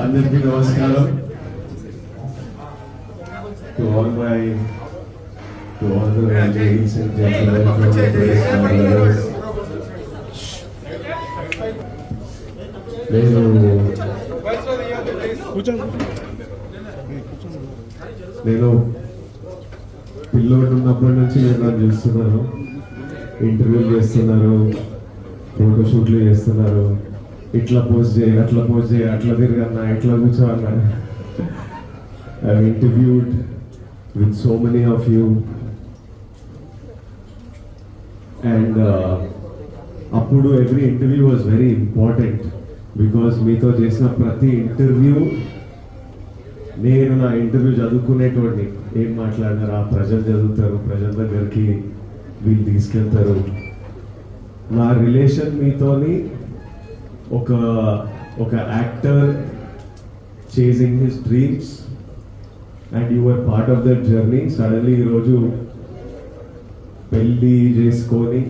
అందరికీ నమస్కారం. To all the ladies and gentlemen from the press and others. నేను పిల్లోడు ఉన్నప్పటి నుంచి నేను చూస్తున్నాను. ఇంటర్వ్యూలు చేస్తున్నారు, ఫోటోషూట్లు చేస్తున్నారు. ఇట్లా పోస్ట్ చేయి, అట్లా పోస్ట్ చేయి, అట్లా తిరగన్నా, ఇట్లా కూర్చోన్నా. I've interviewed with so many of you, and అప్పుడు every interview was very important because మీతో చేసిన ప్రతి ఇంటర్వ్యూ నేను నా ఇంటర్వ్యూ చదువుకునేటోడిని. ఏం మాట్లాడినారు, ఆ ప్రజలు చదువుతారు, ప్రజల దగ్గరికి వీళ్ళు తీసుకెళ్తారు. నా రిలేషన్ మీతోని ఒక actor chasing his dreams and you are part of that journey. Suddenly ఈరోజు పెళ్ళి చేసుకొని